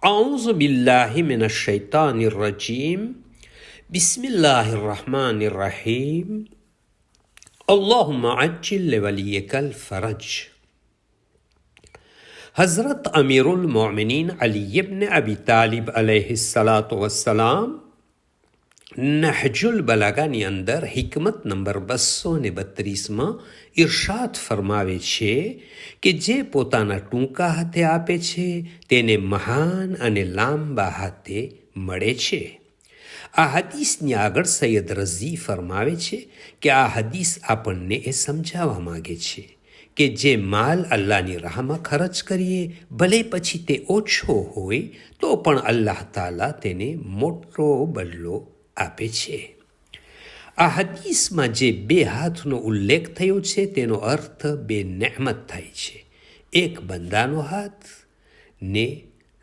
أعوذ بالله من الشيطان الرجيم بسم الله الرحمن الرحيم اللهم عجل لوليك الفرج. हज़रत अमीरुल मोमिनीन अली इब्न अबी तालिब अलैहिस्सलातु वस्सलाम નહજુલ બલાગાની અંદર હિકમત નંબર 232માં ઇરશાદ ફરમાવે છે કે જે પોતાના ટૂંકા હાથે આપે છે તેને મહાન અને લાંબા હાથે મળે છે. આ હદીસની આગળ સૈયદ રઝી ફરમાવે છે કે આ હદીસ આપણને એ સમજાવવા માગે છે કે જે માલ અલ્લાહની રાહમાં ખર્ચ કરીએ ભલે પછી તે ઓછો હોય તો પણ અલ્લાહ તાલા તેને મોટો બદલો આપે છે. આ હદીસમાં જે બે હાથનો ઉલ્લેખ થયો છે તેનો અર્થ બે નેમત થાય છે. એક બંદાનો હાથ ને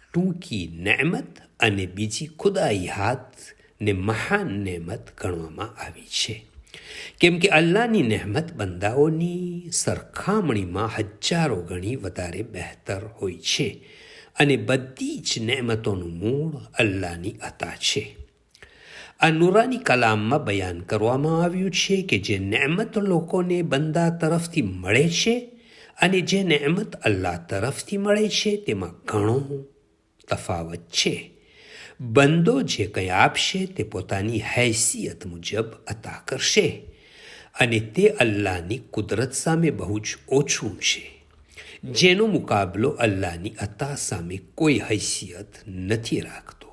ટૂંકી નેમત અને બીજી ખુદાઈ હાથ ને મહાન નેમત ગણવામાં આવી છે. કેમ કે અલ્લાહની નહેમત બંદાઓની સરખામણીમાં હજારો ગણી વધારે બહેતર હોય છે અને બધી જ નેમતોનું મૂળ અલ્લાહની અતા છે. આ નુરાની કલામમાં બયાન કરવામાં આવ્યું છે કે જે નેમત લોકોને બંદા તરફથી મળે છે અને જે નેમત અલ્લાહ તરફથી મળે છે તેમાં ઘણો તફાવત છે. બંદો જે કંઈ આપશે તે પોતાની હૈસિયત મુજબ અતા કરશે અને તે અલ્લાહની કુદરત સામે બહુ જ ઓછું છે, જેનો મુકાબલો અલ્લાહની અતા સામે કોઈ હૈસિયત નથી રાખતો.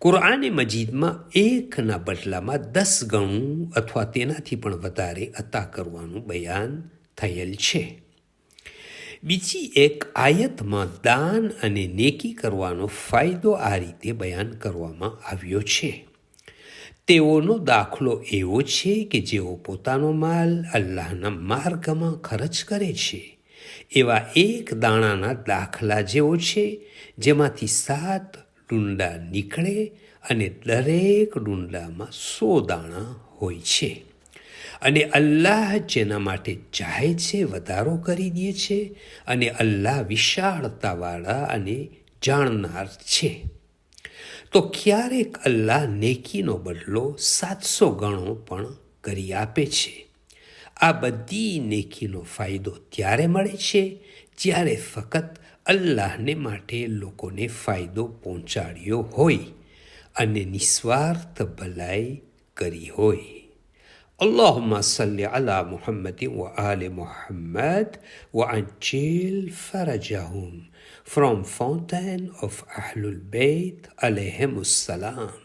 કુરઆને મજીદમાં એકના બદલામાં 10 ગણું અથવા તેનાથી પણ વધારે અતા કરવાનું બયાન થયેલ છે. બીજી એક આયતમાં દાન અને નેકી કરવાનો ફાયદો આ રીતે બયાન કરવામાં આવ્યો છે. તેઓનો દાખલો એવો છે કે જેઓ પોતાનો માલ અલ્લાહના માર્ગમાં ખર્ચ કરે છે એવા એક દાણાના દાખલા જેવો છે જેમાંથી 7 ડુંડા નીકળે અને દરેક ડુંડામાં 100 દાણા હોય છે અને અલ્લાહ જેના માટે ચાહે છે વધારો કરી દે છે અને અલ્લાહ વિશાળતાવાળા અને જાણનાર છે. તો ક્યારેક અલ્લાહ નેકીનો બદલો 700 ગણો પણ કરી આપે છે. આ બધી નેકીનો ફાયદો ત્યારે મળે છે જ્યારે ફક્ત અલ્લાહને માટે લોકોને ફાયદો પહોંચાડ્યો હોય અને નિસ્વાર્થ ભલાઈ કરી હોય. اللهم صل على محمد وآل محمد وعجل فرجهم. From Fountain of Ahlul Bayt alayhim السلام.